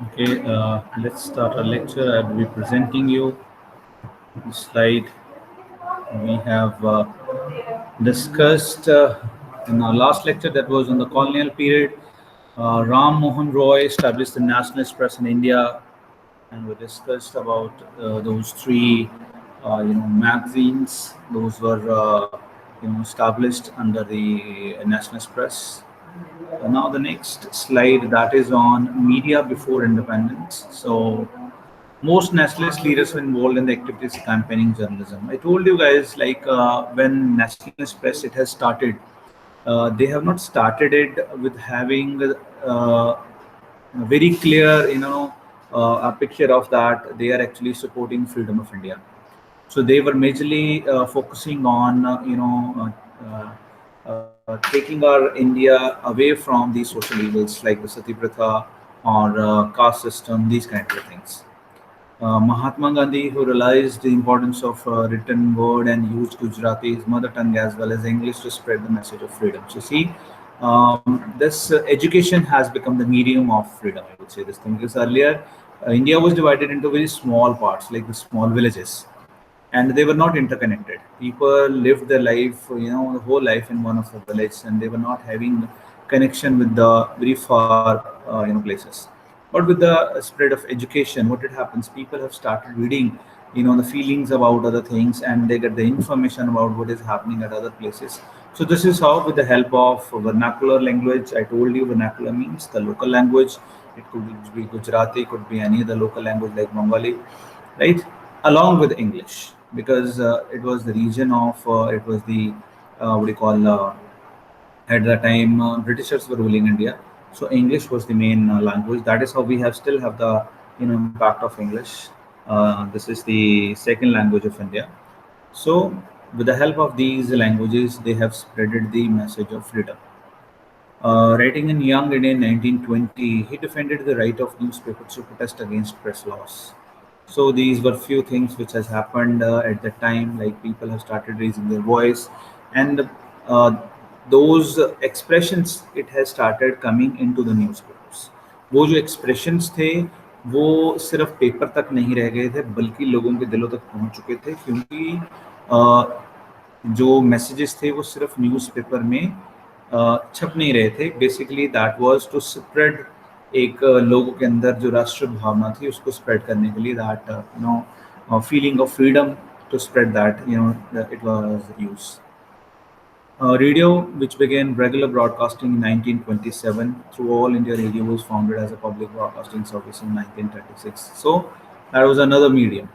Okay, let's start our lecture. I will be presenting you the slide we have discussed in our last lecture, that was on the colonial period. Ram Mohan Roy established the nationalist press in India, and we discussed about those three, magazines. Those were, established under the nationalist press. Now the next slide, that is on media before independence. So most nationalist leaders were involved in the activities campaigning journalism. I told you guys, like when nationalist press it has started, they have not started it with having a very clear, a picture of that they are actually supporting freedom of India. So they were majorly focusing on, taking our India away from these social evils like the Sati Pratha or caste system, these kind of things. Mahatma Gandhi, who realized the importance of written word and used Gujarati, his mother tongue, as well as English to spread the message of freedom. So, see, this education has become the medium of freedom. I would say this thing because earlier India was divided into very small parts, like the small villages, and they were not interconnected. People lived their life, the whole life in one of the village, and they were not having connection with the very far, places. But with the spread of education, what it happens, people have started reading, the feelings about other things, and they get the information about what is happening at other places. So this is how, with the help of vernacular language, I told you vernacular means the local language. It could be Gujarati, could be any other local language like Bengali, right? Along with English, because it was the region of, it was the, what do you call, at the time Britishers were ruling India. So English was the main language. That is how we have still have the, impact of English. This is the second language of India. So with the help of these languages, they have spreaded the message of freedom. Writing in Young India in 1920, he defended the right of newspapers to protest against press laws. So these were few things which has happened at that time. Like people have started raising their voice, and uh, those expressions it has started coming into the newspapers. वो जो expressions थे वो सिर्फ paper तक नहीं रह गए थे, बल्कि लोगों के दिलों तक पहुंच चुके थे, क्योंकि जो मैसेजेस थे वो सिर्फ न्यूज़पेपर में छप नहीं रहे थे. Basically that was to spread एक लोगों के अंदर जो राष्ट्र भावना थी उसको स्प्रेड करने के लिए, that feeling of freedom, to spread that, it was use. Radio, which began regular broadcasting in 1927 through All India Radio, was founded as a public broadcasting service in 1936. So that was another medium.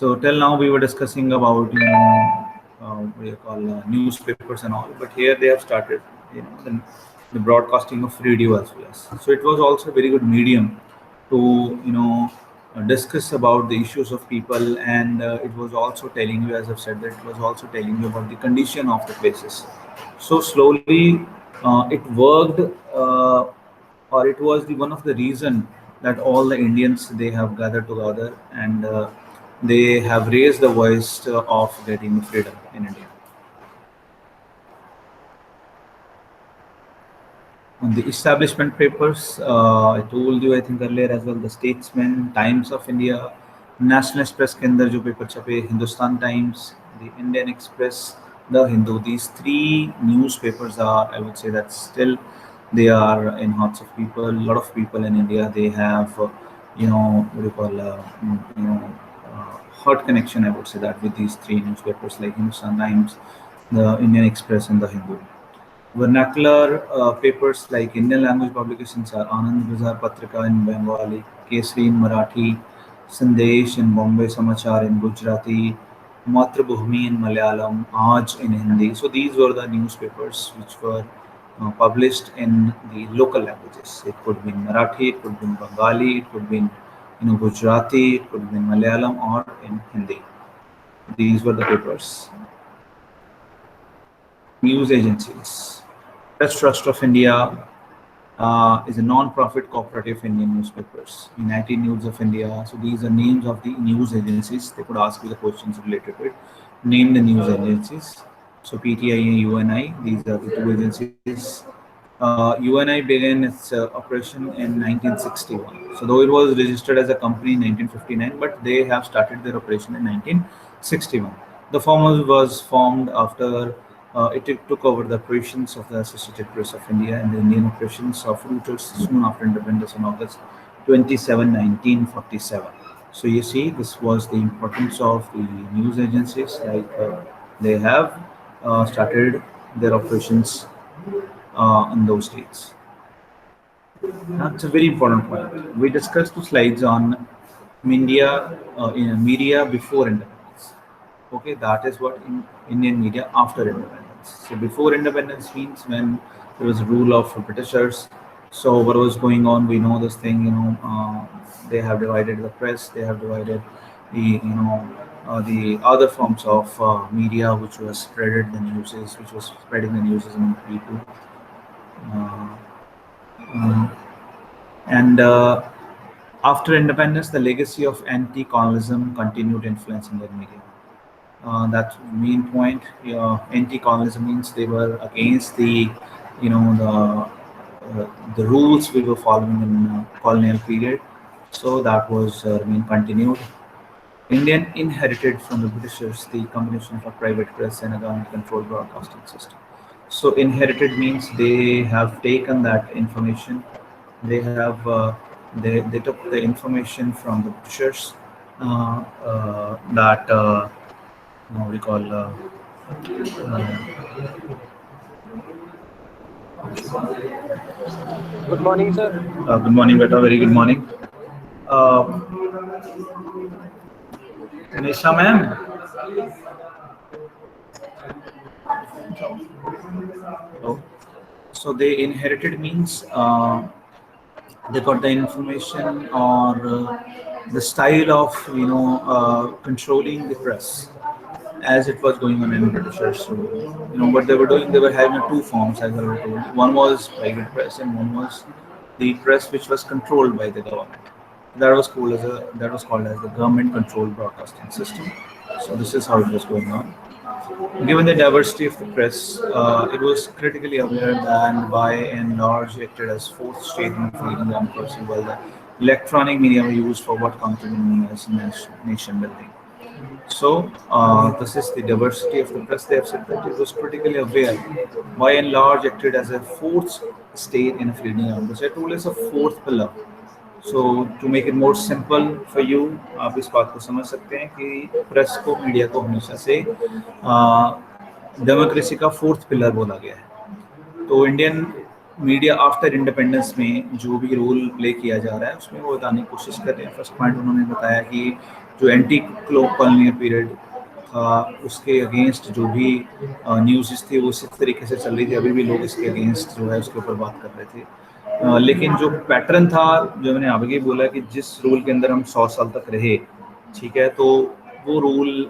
So till now we were discussing about, what do you call, newspapers and all, but here they have started, the broadcasting of radio as well as. So it was also a very good medium to, discuss about the issues of people, and it was also telling you, as I've said, that it was also telling you about the condition of the places. So slowly it worked, or it was the one of the reason that all the Indians they have gathered together, and they have raised the voice of getting freedom in India. On the establishment papers, I told you I think earlier as well, the Statesman, Times of India, Nationalist Press के अंदर जो paper छपे, Hindustan Times, the Indian Express, the Hindu. These three newspapers are, I would say that still they are in hearts of people. A lot of people in India they have, what do you call, heart connection. I would say that with these three newspapers like Hindustan Times, the Indian Express, and the Hindu. Vernacular papers like Indian language publications are Anand Bazar Patrika in Bengali, Kesari in Marathi, Sandesh in Bombay Samachar in Gujarati, Matrabhumi in Malayalam, Aaj in Hindi. So these were the newspapers which were published in the local languages. It could be in Marathi, it could be in Bengali, it could be in, Gujarati, it could be in Malayalam or in Hindi. These were the papers. News agencies. Press Trust of India is a non-profit cooperative Indian newspapers. United News of India. So these are names of the news agencies. They could ask you the questions related to it. Name the news agencies. So PTI and UNI. These are the two agencies. UNI began its operation in 1961. So though it was registered as a company in 1959, but they have started their operation in 1961. The firm was formed after it took over the operations of the Associated Press of India and the Indian operations of Reuters soon after independence on August 27, 1947. So you see, this was the importance of the news agencies. Like they have started their operations in those days. That's a very important point. We discussed two slides on media before independence. Okay, that is what in Indian media after independence. So before independence means when there was rule of Britishers. So what was going on? We know this thing. They have divided the press. They have divided the other forms of media, which was spreaded the newses, which was spreading the newses among people. Uh, uh, and After independence, the legacy of anti-colonialism continued to influence Indian media. That's the main point. Anti-colonialism means they were against you know, the rules we were following in colonial period. So that was being continued. Indian inherited from the Britishers the combination of a private press and a government-controlled broadcasting system. So inherited means they have taken that information. They have they took the information from the Britishers that what we call Good morning, sir. good morning, beta. Very good morning. Uh, Nisha ma'am. Oh. So they inherited means they got the information or the style of controlling the press as it was going on in Britishers. So what they were doing, they were having two forms as I was told. One was private press and one was the press which was controlled by the government. That was called as the government controlled broadcasting system. So this is how it was going on. Given the diversity of the press, it was critically aware and by and large acted as fourth state in feeding democracy, while the electronic media were used for what comes to be known as nation building. So this is the diversity of the press. They have said that it was critically aware, by and large acted as a fourth state in a feeding democracy. I told is a fourth pillar. So to make it more simple for you, आप इस बात को समझ सकते हैं कि press को, media को हमेशा से डेमोक्रेसी का फोर्थ पिलर बोला गया है. तो इंडियन मीडिया आफ्टर इंडिपेंडेंस में जो भी रोल प्ले किया जा रहा है उसमें वो बताने की कोशिश कर रहे हैं. फर्स्ट पॉइंट उन्होंने बताया कि जो एंटी कॉलोनियल पीरियड था उसके अगेंस्ट जो भी न्यूज़ थी वो इसी तरीके से चल रही थी. अभी भी लोग इसके अगेंस्ट जो है उसके ऊपर बात कर रहे थे. लेकिन जो पैटर्न था, जो मैंने आगे बोला कि जिस रूल के अंदर हम 100 साल तक रहे, ठीक है, तो वो रूल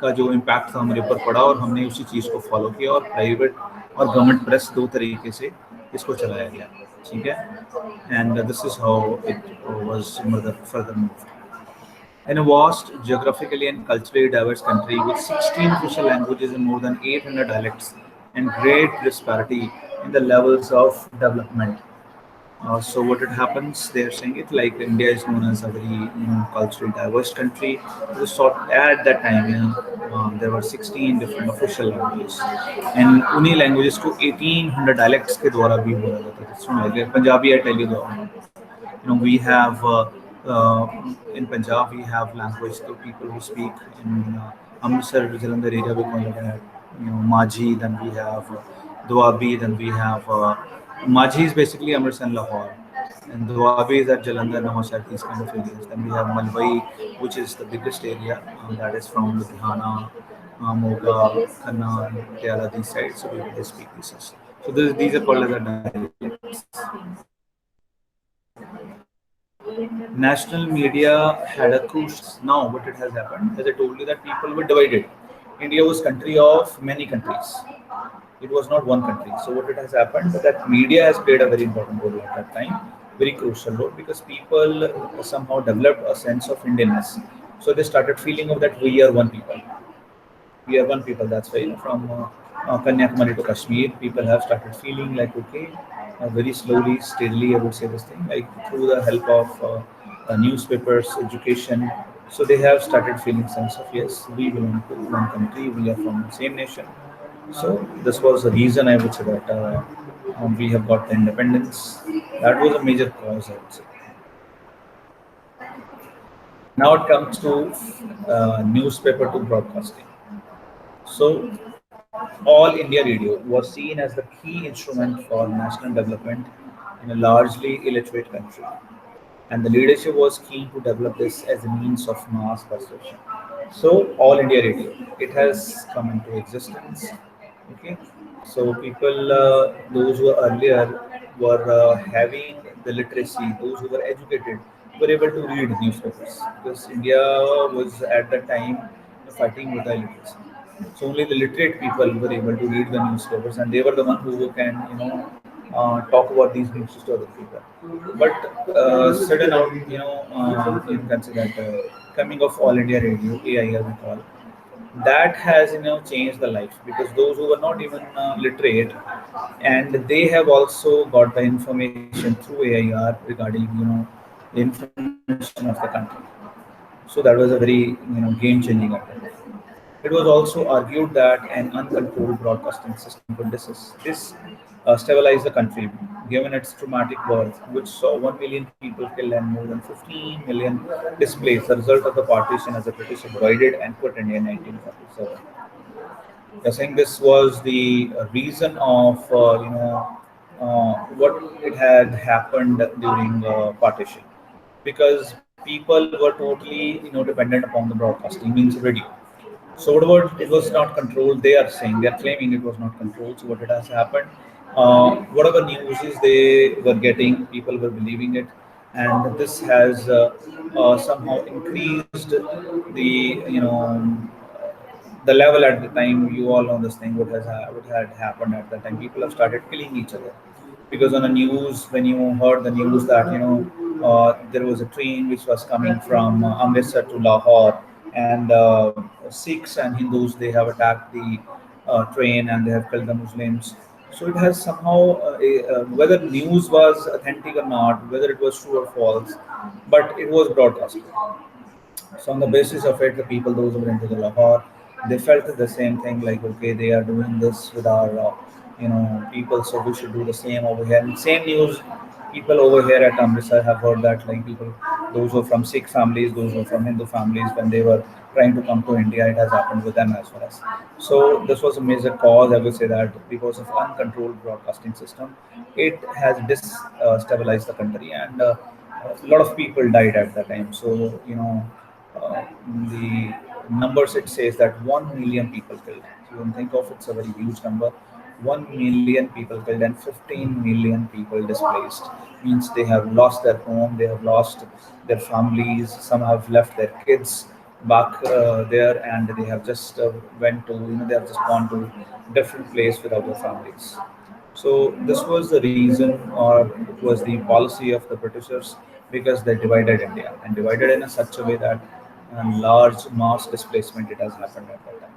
का जो इम्पैक्ट था हमारे ऊपर पड़ा और हमने उसी चीज़ को फॉलो किया और प्राइवेट और गवर्नमेंट प्रेस दो तरीके से इसको चलाया गया. ठीक है, and this is how it was further moved. In a vast, geographically and culturally diverse country with 16 official languages and more than 800 dialects and great disparity in the levels of development. So what it happens, they're saying it like India is known as a very culturally diverse country. At that time, there were 16 different official languages, and उन्हीं languages को 1800 dialects के द्वारा भी बोला जाता था. सुन like Punjabi, I tell you the we have in Punjab we have language to people who speak in Amritsar, Jalandhar area we call it Majhi. Then we have Doabi. Then we have Majhi is basically Amritsar and Lahore, and Doabi is at Jalandhar, Namansar, these kind of areas. Then we have Malwai, which is the biggest area, that is from Ludhiana, Moga, Khanna, Patiala, these sides. So they speak these. So these are called as a dialects. National media had a crucial. Now, what it has happened, as I told you, that people were divided. India was country of many countries. It was not one country. So what it has happened that media has played a very important role at that time, very crucial role, because people somehow developed a sense of Indianness. So they started feeling of that we are one people. We are one people. That's why from Kanyakumari to Kashmir, people have started feeling like, okay, very slowly, steadily, I would say this thing, like through the help of newspapers, education. So they have started feeling sense of, yes, we belong to one country, we are from the same nation. So this was the reason, I would say, that we have got the independence. That was a major cause, I would say. Now it comes to newspaper to broadcasting. So All India Radio was seen as the key instrument for national development in a largely illiterate country, and the leadership was keen to develop this as a means of mass persuasion. So, All India Radio, it has come into existence. Okay, so people, those who were earlier were having the literacy, those who were educated, were able to read newspapers because India was at that time fighting with the illiteracy. So only the literate people were able to read the newspapers, and they were the one who can, talk about these news to other people. But sudden out, you can say that coming of All India Radio, AIR we call, that has changed the life because those who were not even literate, and they have also got the information through AIR regarding the information of the country. So that was a very game changing event. It was also argued that an uncontrolled broadcasting system could stabilize the country, given its traumatic birth, which saw 1 million people killed and more than 15 million displaced, the result of the partition as the British divided and quit India in 1947. You're saying this was the reason of what it had happened during partition, because people were totally dependent upon the broadcasting, means radio. So whatever it was not controlled, they are saying, they are claiming it was not controlled. So what it has happened, whatever news is they were getting, people were believing it, and this has somehow increased the level at the time. You all know this thing. What had happened at that time? People have started killing each other because on the news, when you heard the news that there was a train which was coming from Amritsar to Lahore, and Sikhs and Hindus, they have attacked the train and they have killed the Muslims. So it has somehow, whether news was authentic or not, whether it was true or false, but it was broadcasted. So on the basis of it, the people, those who were into the Lahore, they felt the same thing, like, okay, they are doing this with our people, so we should do the same over here. And same news, people over here at Amritsar have heard that, like, people, those who are from Sikh families, those who are from Hindu families, when they were trying to come to India, it has happened with them as well as. So this was a major cause, I would say, that because of uncontrolled broadcasting system, it has destabilized the country, and a lot of people died at that time. So the numbers, it says that 1 million people killed. So you can think of, it's a very huge number. 1 million people killed and 15 million people displaced. Means they have lost their home, they have lost their families. Some have left their kids back there, and they have just went to they have just gone to different place without their families. So this was the reason, or it was the policy of the Britishers, because they divided India and divided in a such a way that large mass displacement, it has happened at that time.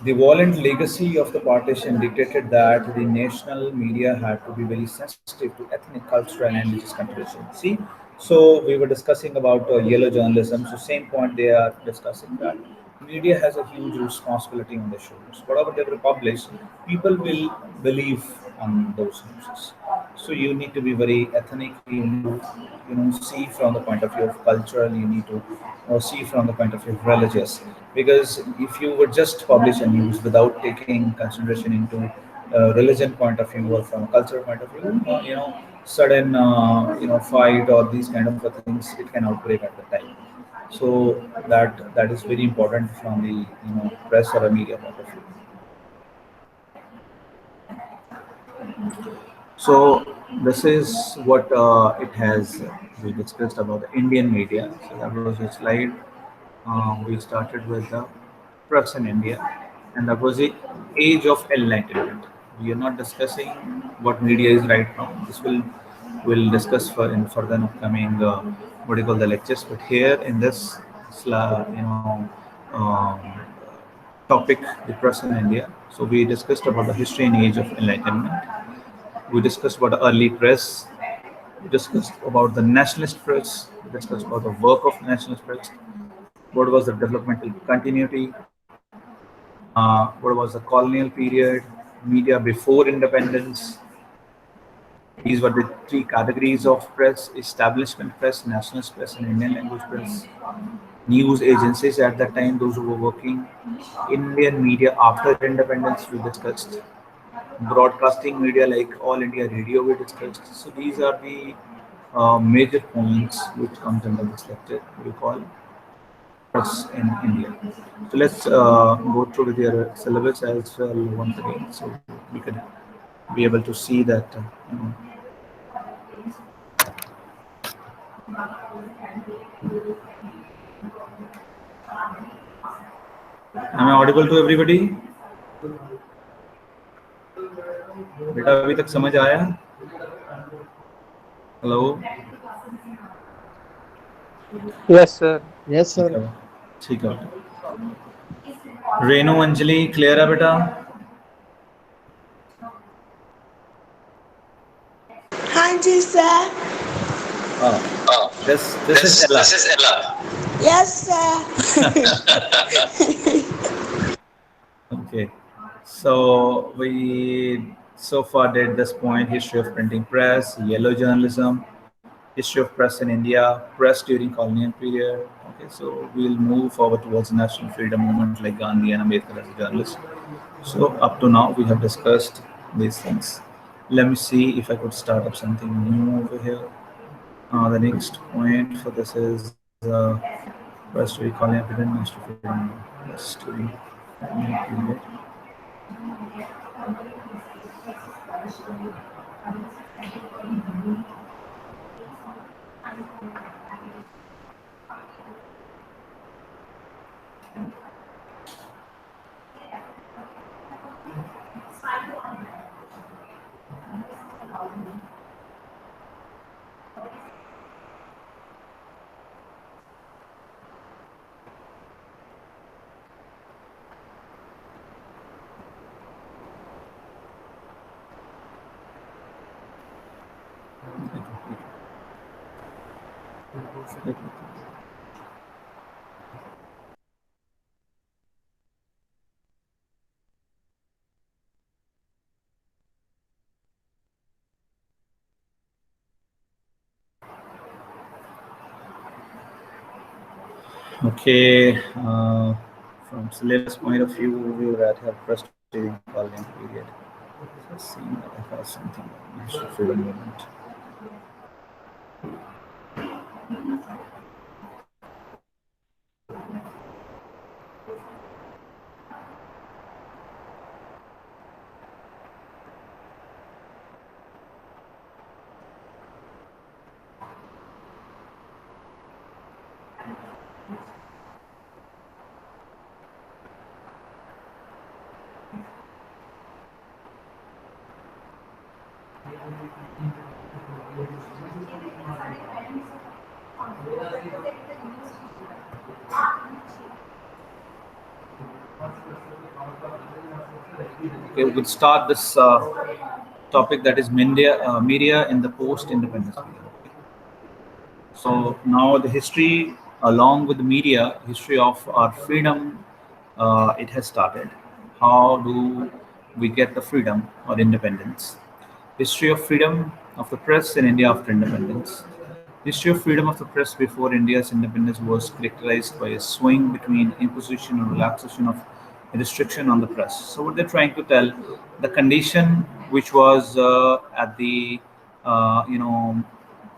The violent legacy of the partition dictated that the national media had to be very sensitive to ethnic, cultural, and religious contribution. See, so we were discussing about yellow journalism. So same point they are discussing, that media has a huge responsibility on their shoulders. Whatever they will publish, people will believe on those news. So you need to be very ethnic. You need to see from the point of view of cultural. You need to see from the point of view of religious, because if you would just publish a news without taking consideration into religion point of view or from a cultural point of view, sudden fight or these kind of things, it can outbreak at the time. So that is very important from the press or a media point of view. So this is what it has. We discussed about the Indian media. So that was a slide. We started with the press in India, and that was the age of enlightenment. We are not discussing what media is right now. This will discuss for in further upcoming what do you call the lectures. But here in this, sla- you know, um, topic, the press in India. So we discussed about the history and age of enlightenment. We discussed about the early press. We discussed about the nationalist press. We discussed about the work of nationalist press. What was the developmental continuity? What was the colonial period? Media before independence. These were the three categories of press: establishment press, nationalist press, and Indian language press. News agencies at that time, those who were working, Indian media after independence, we discussed, broadcasting media like All India Radio, we discussed. So these are the major points which comes under this lecture we call press in India. So let's go through with your syllabus as well once again, so we could be able to see that. Am I audible to everybody? बेटा अभी तक समझ आया? Hello? Yes, sir. Yes, ठीक sir. है, ठीक है। Renu Anjali clear है बेटा? हाँ जी sir. Oh, this is Ella. This is Ella. Yes sir. Okay, so we so far did this point: history of printing press, yellow journalism, history of press in India, press during colonial period. Okay, so we'll move forward towards national freedom movement like Gandhi and Ambedkar as a journalist. So up to now we have discussed these things. Let me see if I could start up something new over here. The next point for this is press during colonial period, national freedom, press during colonial period. Okay, from syllabus point of view, we will have first during colonial period. Let's see that I have something about national freedom movement. Okay, we could start this topic, that is media in the post-independence period. So now the history, along with the media, history of our freedom, it has started. How do we get the freedom or independence? History of freedom of the press in India after independence. History of freedom of the press before India's independence was characterized by a swing between imposition and relaxation of restriction on the press. So what they're trying to tell, the condition which was at the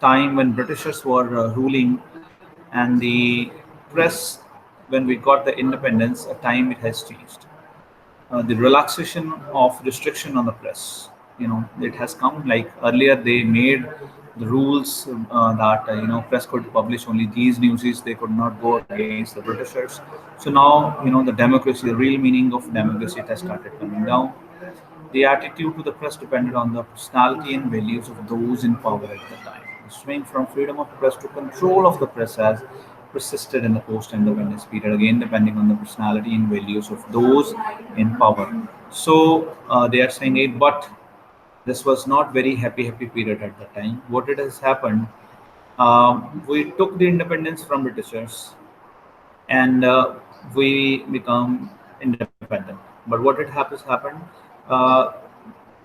time when Britishers were ruling, and the press when we got the independence, a time it has changed. The relaxation of restriction on the press, it has come. Like earlier they made the rules that press could publish only these newses, they could not go against the Britishers. So now the democracy, the real meaning of democracy, it has started coming down. The attitude to the press depended on the personality and values of those in power at the time. The swing from freedom of press to control of the press has persisted in the post-independence period, again depending on the personality and values of those in power. So they are saying it, but this was not very happy period at the time. What it has happened, we took the independence from Britishers, and we become independent. But what it happened, uh,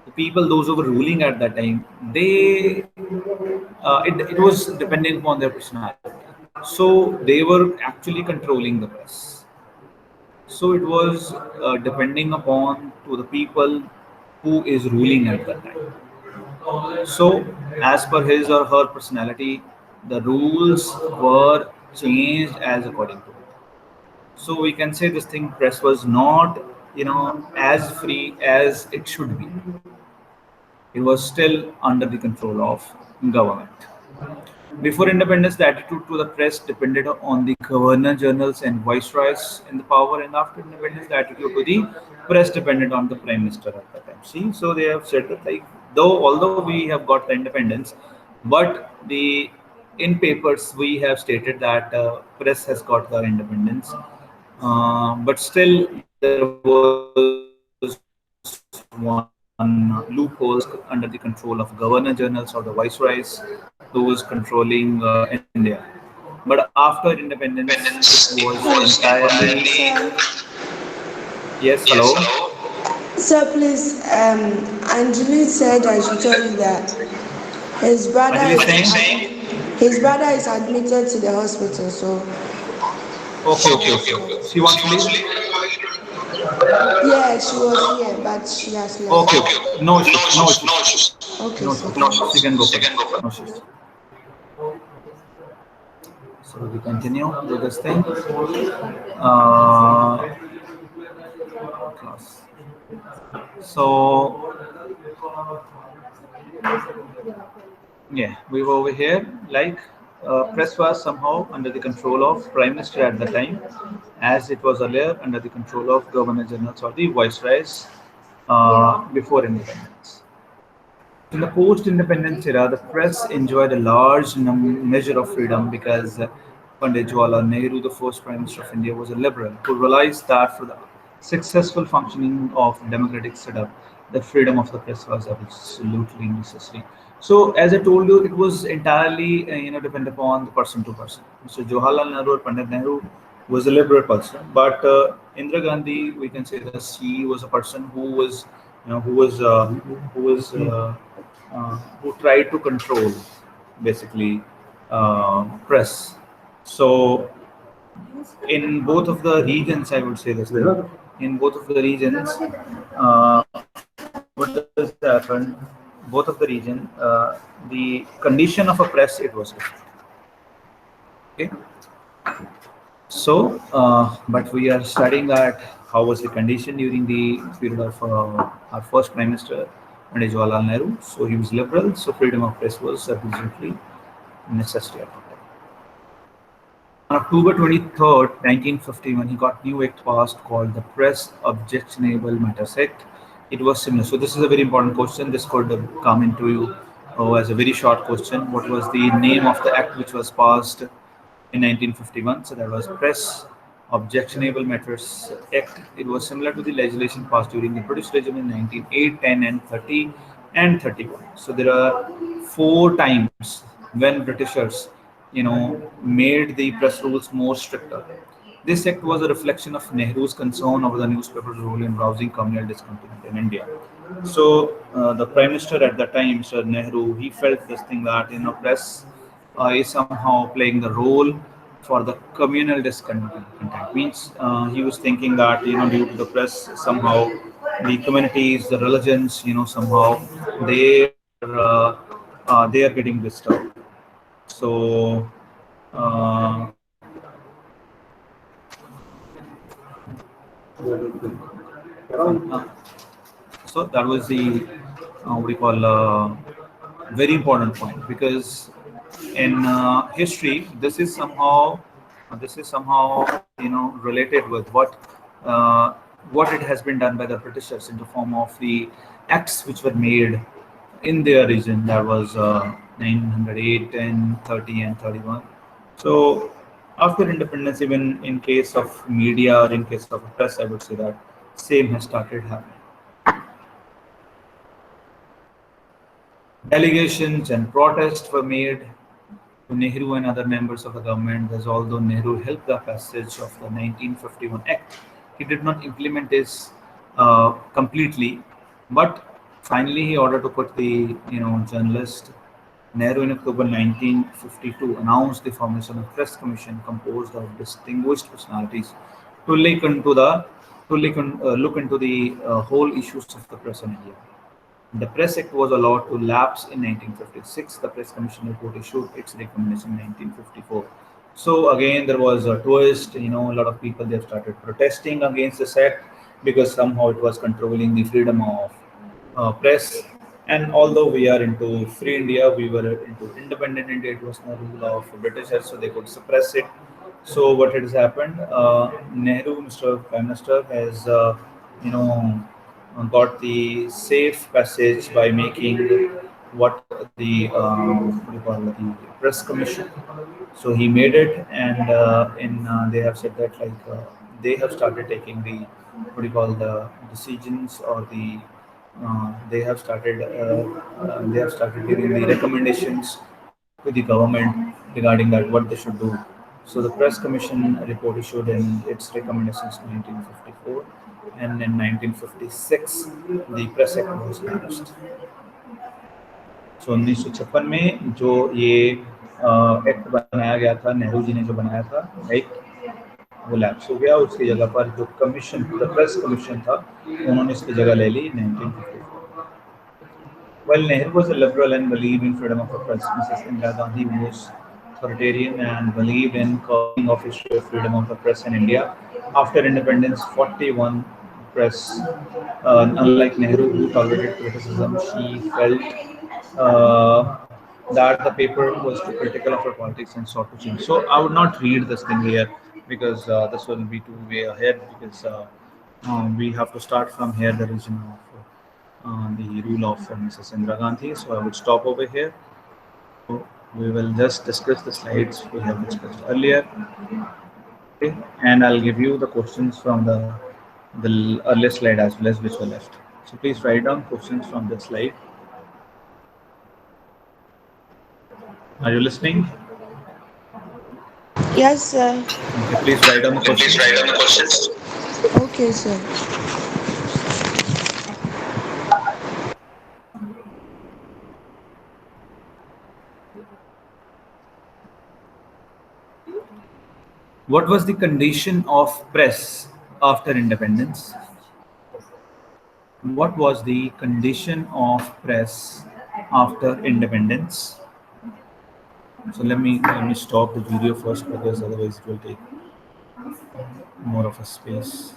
the people, those who were ruling at that time, it was depending upon their personality. So they were actually controlling the press. So it was depending upon to the people who is ruling at that time. So, as per his or her personality, the rules were changed as according to it. So we can say this thing press was not, as free as it should be. It was still under the control of government. Before independence, the attitude to the press depended on the governor generals and viceroys in the power, and after independence, the attitude to the press depended on the prime minister at that time. See, so they have said that, like, although we have got the independence, but the in papers we have stated that press has got the independence, but still there was one loophole under the control of governor generals or the viceroys, those controlling India. But after independence, it was entirely. Sir, Yes, hello. sir, please, Anjali said I should tell you that his brother Anjali is saying. his brother is admitted to the hospital. So Okay. She wants to leave. yeah, she was here, but she has left. Okay. No issues. No issues. Okay, No sir. issues. She can go first. No issues. So we continue with this thing. Class. So yeah, we were over here. Like, press was somehow under the control of prime minister at the time, as it was earlier under the control of governor generals or the viceroys before independence. In the post-independence era, the press enjoyed a large measure of freedom because Pandit Jawaharlal Nehru, the first Prime Minister of India, was a liberal who realized that for the successful functioning of democratic setup, the freedom of the press was absolutely necessary. So, as I told you, it was entirely depend upon the person to person. So, Jawaharlal Nehru or Pandit Nehru was a liberal person, but Indira Gandhi, we can say that she was a person who was, who was who tried to control basically press. So in both of the regions, I would say this thing. In both of the regions, what does happen? Both of the region, the condition of a press, it was different. Okay. So, but we are studying that how was the condition during the period of our first Prime Minister, Pandit Jawaharlal Nehru. So he was liberal, so freedom of press was absolutely necessary at the time. On October 23rd, 1951, he got new act passed called the Press Objectionable Matters Act. It was similar. So this is a very important question. This could come into you as a very short question. What was the name of the act which was passed in 1951? So that was Press Objectionable Matters Act. It was similar to the legislation passed during the British regime in 1908, 10, and 30 and 31. So there are 4 times when Britishers, made the press rules more stricter. This act was a reflection of Nehru's concern over the newspaper's role in rousing communal discontent in India. So the Prime Minister at that time, Sir Nehru, he felt this thing that press is somehow playing the role for the communal discontent. Means he was thinking that due to the press somehow the communities, the religions, somehow they are getting disturbed. So so that was the what we call very important point, because in history this is somehow related with what it has been done by the Britishers in the form of the acts which were made in their region. That was 908 and 30 and 31. So After independence, even in case of media or in case of press, I would say that same has started happening. Delegations and protests were made to Nehru and other members of the government, as although Nehru helped the passage of the 1951 Act, he did not implement this completely. But finally, he ordered to put the journalist. Nehru in October 1952 announced the formation of a press commission composed of distinguished personalities to look into the whole issues of the press in India. The Press Act was allowed to lapse in 1956. The Press Commission report issued its recommendation in 1954. So again, there was a twist. A lot of people they have started protesting against this act because somehow it was controlling the freedom of press. And although we are into free India, we were into independent India. It was no rule of Britishers, so they could suppress it. So what has happened? Nehru, Mr. Prime Minister, has got the safe passage by making what the what do you call it, the press commission. So he made it, and in they have said that they have started taking the what do you call the decisions or the they have started giving the recommendations to the government regarding that what they should do. So the press commission report issued in its recommendations in 1954, and in 1956 the press act was passed. So 1956 में जो ये act बनाया गया था, नेहरू जी ने जो बनाया था, राइट, वो लैप्स हो गया. उसकी जगह पर जो कमीशन, द प्रेस कमीशन था, उन्होंने इसकी जगह ले ली 1954. While Nehru was a liberal and believed in freedom of the press, Mrs. Indira Gandhi was authoritarian and believed in curbing official freedom of the press in India. After independence, 41 press, unlike Nehru, who tolerated criticism, she felt that the paper was too critical of her politics and sought to change. So I would not read this thing here because this will be too way ahead because we have to start from here the region of the rule of Mrs. Indira Gandhi. So I would stop over here. So we will just discuss the slides we have discussed earlier. Okay. And I'll give you the questions from the earlier slide as well as which were left. So please write down questions from the slide. Are you listening? Yes, sir. Okay, please write down the questions. Okay, sir. What was the condition of press after independence? What was the condition of press after independence? So let me stop the video first because otherwise it will take more of a space.